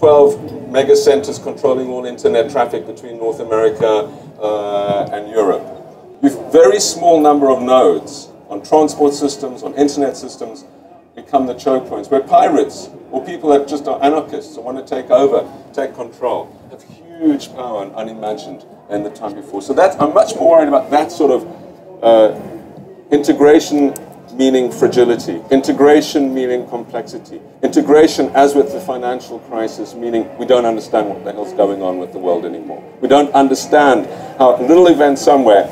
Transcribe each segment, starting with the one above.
12 mega centers controlling all internet traffic between North America and Europe. With very small number of nodes on transport systems, on internet systems, become the choke points, where pirates or people that just are anarchists or want to take over, take control, have huge power and unimagined in the time before. So I'm much more worried about that sort of integration meaning fragility, integration meaning complexity, integration as with the financial crisis meaning we don't understand what the hell's going on with the world anymore. We don't understand how a little event somewhere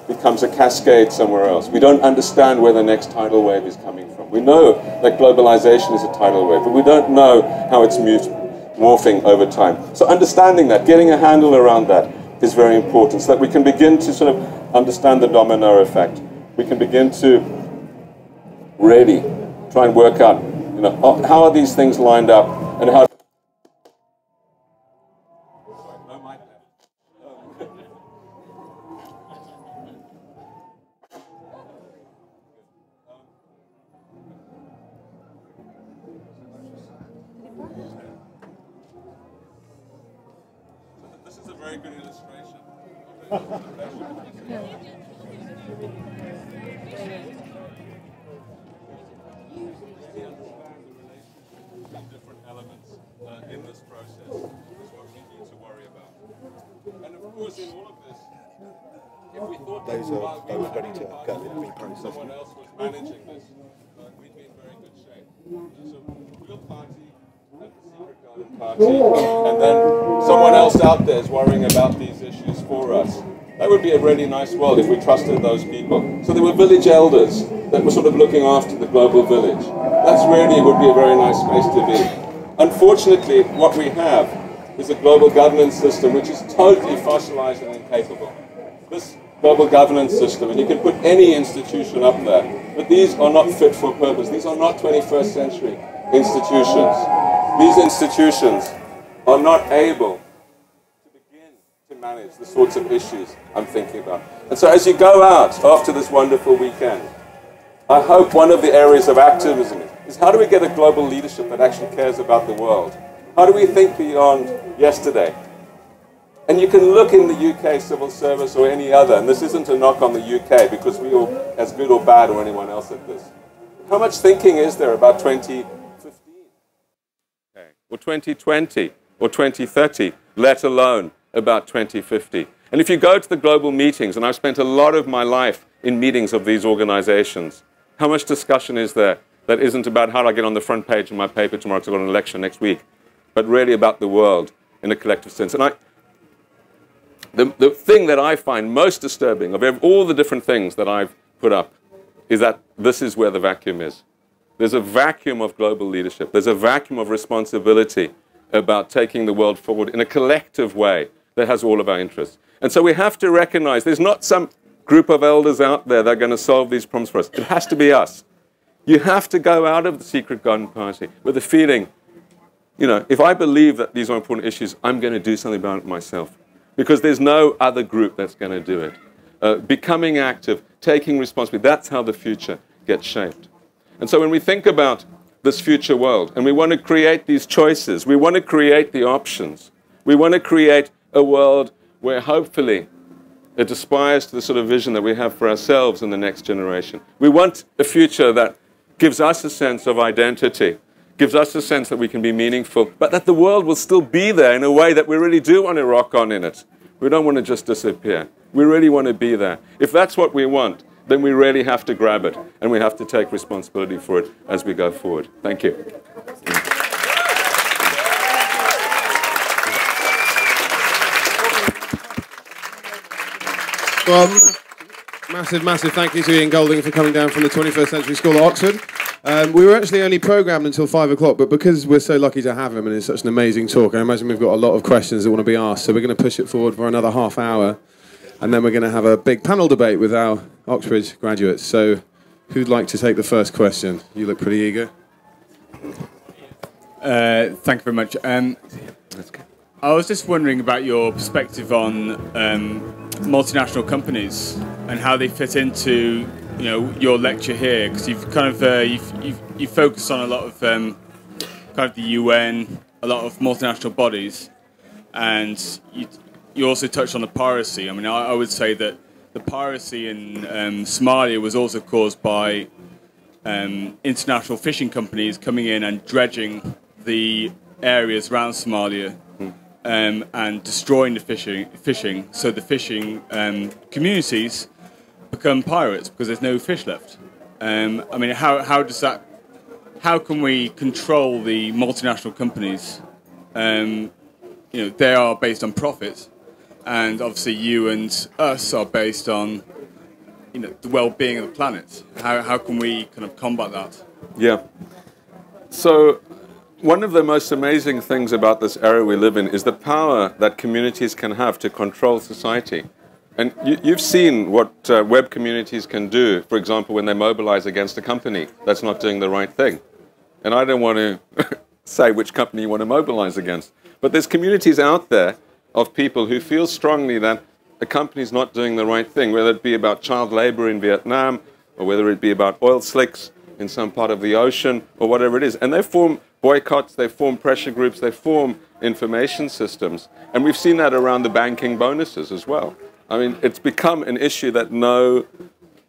becomes a cascade somewhere else. We don't understand where the next tidal wave is coming from. We know that globalization is a tidal wave, but we don't know how it's morphing over time. So understanding that, getting a handle around that is very important so that we can begin to sort of understand the domino effect. We can begin to really try and work out, you know, how are these things lined up and how. This is a very good illustration. Different elements in this process is what we need to worry about. And of course, in all of this, if we thought that someone else was managing this, we'd be in very good shape. So we'll party at the Secret Garden party, and then someone else out there is worrying about these issues for us. That would be a really nice world if we trusted those people. So there were village elders that were sort of looking after the global village. That's really would be a very nice space to be. Unfortunately, what we have is a global governance system which is totally fossilized and incapable. This global governance system, and you can put any institution up there, but these are not fit for purpose. These are not 21st century institutions. These institutions are not able to manage the sorts of issues I'm thinking about. And so as you go out after this wonderful weekend, I hope one of the areas of activism is how do we get a global leadership that actually cares about the world? How do we think beyond yesterday? And you can look in the UK civil service or any other, and this isn't a knock on the UK because we are as good or bad or anyone else at this. How much thinking is there about 2015? Or 2020 or 2030, let alone about 2050. And if you go to the global meetings, and I've spent a lot of my life in meetings of these organizations, how much discussion is there that isn't about how do I get on the front page of my paper tomorrow because I've got an election next week, but really about the world in a collective sense. And the thing that I find most disturbing of all the different things that I've put up is that this is where the vacuum is. There's a vacuum of global leadership. There's a vacuum of responsibility about taking the world forward in a collective way that has all of our interests. And so we have to recognize there's not some group of elders out there that are going to solve these problems for us. It has to be us. You have to go out of the Secret Garden party with the feeling, you know, if I believe that these are important issues, I'm going to do something about it myself. Because there's no other group that's going to do it. Becoming active, taking responsibility, that's how the future gets shaped. And so when we think about this future world, and we want to create these choices, we want to create the options, we want to create a world where hopefully it aspires to the sort of vision that we have for ourselves and the next generation. We want a future that gives us a sense of identity, gives us a sense that we can be meaningful, but that the world will still be there in a way that we really do want to rock on in it. We don't want to just disappear. We really want to be there. If that's what we want, then we really have to grab it, and we have to take responsibility for it as we go forward. Thank you. Well, massive thank you to Ian Goldin for coming down from the 21st Century School at Oxford. We were actually only programmed until 5 o'clock, but because we're so lucky to have him and it's such an amazing talk, I imagine we've got a lot of questions that want to be asked, so we're going to push it forward for another half hour, and then we're going to have a big panel debate with our Oxford graduates. So who'd like to take the first question? You look pretty eager. Thank you very much. I was just wondering about your perspective on multinational companies and how they fit into, you know, your lecture here, because you've kind of you focus on a lot of kind of the UN, a lot of multinational bodies, and you also touched on the piracy. I mean, I would say that the piracy in Somalia was also caused by international fishing companies coming in and dredging the areas around Somalia and destroying the fishing. So the fishing communities become pirates because there's no fish left. I mean, how can we control the multinational companies? They are based on profit, and obviously you and us are based on the well-being of the planet. How can we kind of combat that? Yeah. So one of the most amazing things about this era we live in is the power that communities can have to control society. And you've seen what web communities can do, for example, when they mobilize against a company that's not doing the right thing. And I don't want to say which company you want to mobilize against. But there's communities out there of people who feel strongly that a company's not doing the right thing, whether it be about child labor in Vietnam, or whether it be about oil slicks in some part of the ocean, or whatever it is. And they form boycotts, they form pressure groups, they form information systems. And we've seen that around the banking bonuses as well. I mean, it's become an issue that no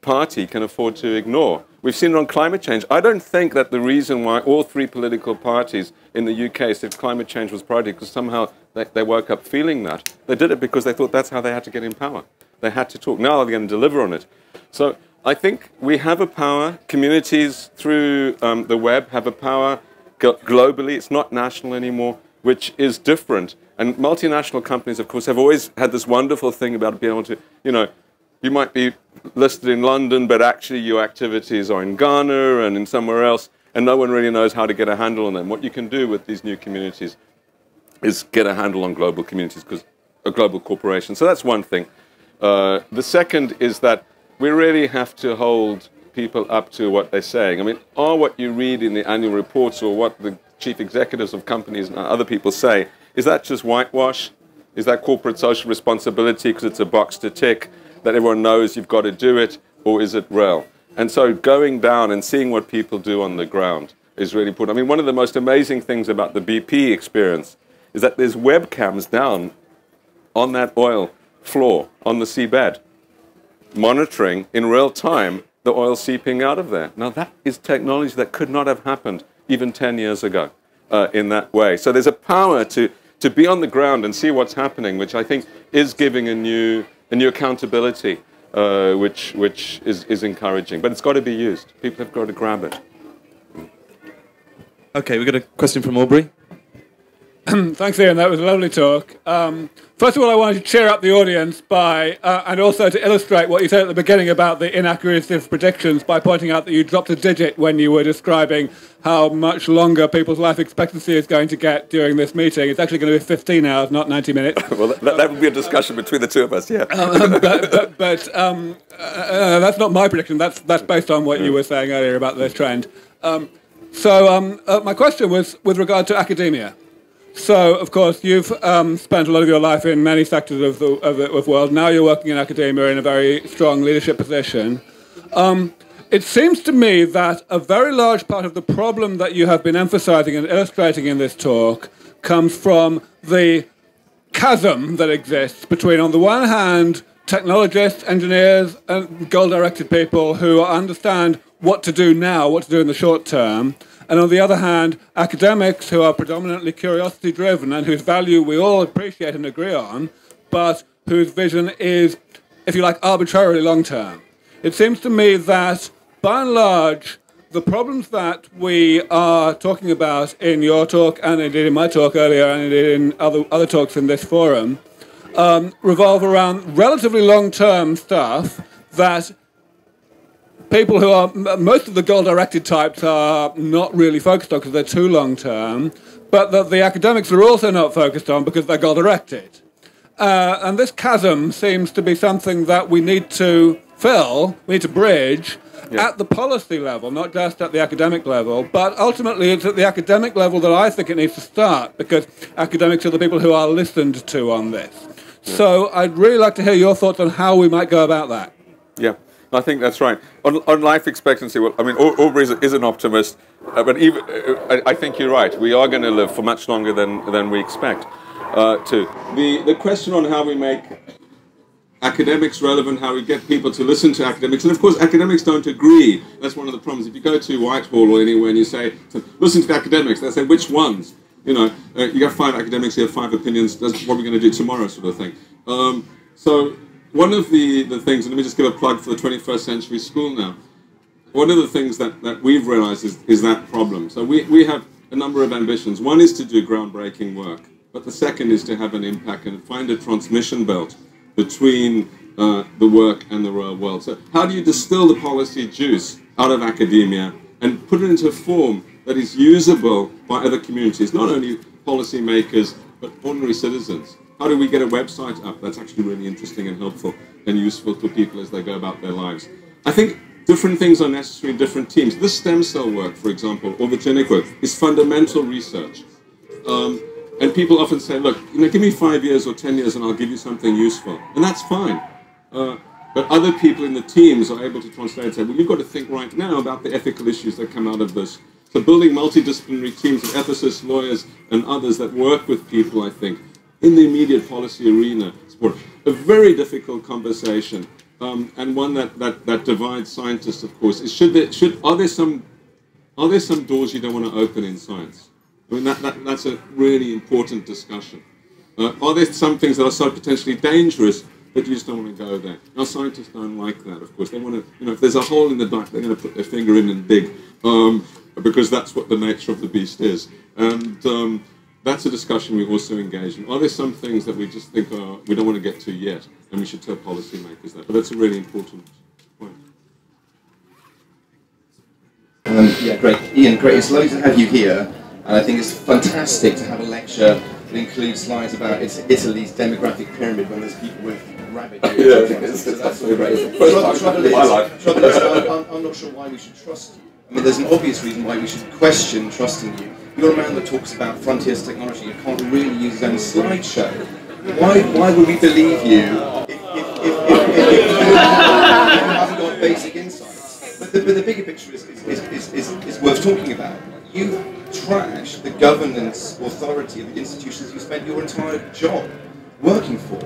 party can afford to ignore. We've seen it on climate change. I don't think that the reason why all three political parties in the UK said climate change was priority because somehow they woke up feeling that. They did it because they thought that's how they had to get in power. They had to talk. Now they're going to deliver on it. So I think we have a power. Communities through the web have a power globally. It's not national anymore, which is different. And multinational companies, of course, have always had this wonderful thing about being able to, you might be listed in London, but actually your activities are in Ghana and in somewhere else, and no one really knows how to get a handle on them. What you can do with these new communities is get a handle on global communities, because a global corporation. So that's one thing. The second is that we really have to hold people up to what they're saying. I mean, are what you read in the annual reports or what the chief executives of companies and other people say, is that just whitewash? Is that corporate social responsibility because it's a box to tick that everyone knows you've got to do it, or is it real? And so going down and seeing what people do on the ground is really important. I mean, one of the most amazing things about the BP experience is that there's webcams down on that oil floor on the seabed, monitoring in real time the oil seeping out of there. Now that is technology that could not have happened even 10 years ago in that way. So there's a power to be on the ground and see what's happening, which I think is giving a new accountability, which is encouraging. But it's got to be used. People have got to grab it. Okay, we've got a question from Aubrey. Thanks, Ian. That was a lovely talk. First of all, I wanted to cheer up the audience by, and also to illustrate what you said at the beginning about the inaccuracy of predictions by pointing out that you dropped a digit when you were describing how much longer people's life expectancy is going to get during this meeting. It's actually going to be 15 hours, not 90 minutes. Well, that would be a discussion between the two of us, yeah. But that's not my prediction. That's based on what you were saying earlier about the trend. My question was with regard to academia. So, of course, you've spent a lot of your life in many sectors of the world. Now you're working in academia in a very strong leadership position. It seems to me that a very large part of the problem that you have been emphasizing and illustrating in this talk comes from the chasm that exists between, on the one hand, technologists, engineers, and goal-directed people who understand what to do now, what to do in the short term, and on the other hand, academics who are predominantly curiosity-driven and whose value we all appreciate and agree on, but whose vision is, if you like, arbitrarily long-term. It seems to me that, by and large, the problems that we are talking about in your talk, and indeed in my talk earlier, and indeed in other talks in this forum, revolve around relatively long-term stuff that people who are, most of the goal-directed types are not really focused on because they're too long-term, but that the academics are also not focused on because they're goal-directed. And this chasm seems to be something that we need to fill, we need to bridge at the policy level, not just at the academic level, but ultimately it's at the academic level that I think it needs to start, because academics are the people who are listened to on this. So I'd really like to hear your thoughts on how we might go about that. Yeah. I think that's right. On life expectancy, well, I mean, Aubrey is an optimist, but even I think you're right. We are going to live for much longer than we expect to. The question on how we make academics relevant, how we get people to listen to academics, and of course academics don't agree. That's one of the problems. If you go to Whitehall or anywhere and you say, listen to the academics, they say, which ones? You know, you have 5 academics, you have 5 opinions, that's what we're going to do tomorrow, sort of thing. So one of the things, and let me just give a plug for the 21st Century School now, one of the things that we've realized is that problem. So we have a number of ambitions. One is to do groundbreaking work, but the second is to have an impact and find a transmission belt between the work and the real world. So how do you distill the policy juice out of academia and put it into a form that is usable by other communities, not only policy makers, but ordinary citizens? How do we get a website up that's actually really interesting and helpful and useful for people as they go about their lives? I think different things are necessary in different teams. This stem cell work, for example, or the genetic work, is fundamental research. And people often say, look, you know, give me 5 years or 10 years and I'll give you something useful. And that's fine. But other people in the teams are able to translate and say, well, you've got to think right now about the ethical issues that come out of this. So building multidisciplinary teams of ethicists, lawyers, and others that work with people, I think, in the immediate policy arena, support a very difficult conversation, and one that divides scientists, of course, is are there some doors you don't want to open in science? I mean, that's a really important discussion. Are there some things that are so potentially dangerous that you just don't want to go there? Now, scientists don't like that, of course. They want to, you know, if there's a hole in the dike, they're going to put their finger in and dig, because that's what the nature of the beast is. And that's a discussion we also engage in. Are there some things that we just think we don't want to get to yet, and we should tell policymakers that? But that's a really important point. Yeah, great. Ian, great. It's lovely to have you here. And I think it's fantastic to have a lecture that includes slides about Italy's demographic pyramid when there's people with rabbit ears. So that's all great. Trouble is, I'm not sure why we should trust you. I mean, there's an obvious reason why we should question trusting you. You're a man that talks about frontiers technology. You can't really use his own slideshow. Why would we believe you if you haven't got basic insights? But the bigger picture is worth talking about. You trash the governance authority of the institutions you spent your entire job working for.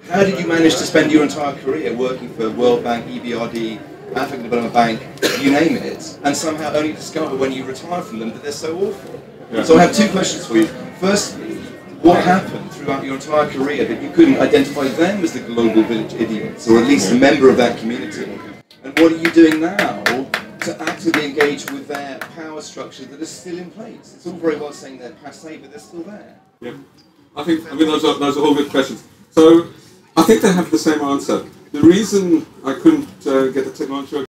How did you manage to spend your entire career working for World Bank, EBRD, African Development Bank, you name it, and somehow only discover when you retire from them that they're so awful? Yeah. So I have 2 questions for you. Firstly, what happened throughout your entire career that you couldn't identify them as the global village idiots, or at least a member of that community? And what are you doing now to actively engage with their power structures that are still in place? It's all very well saying they're passé, but they're still there. Yeah, I mean those are all good questions. So I think they have the same answer. The reason I couldn't get the technology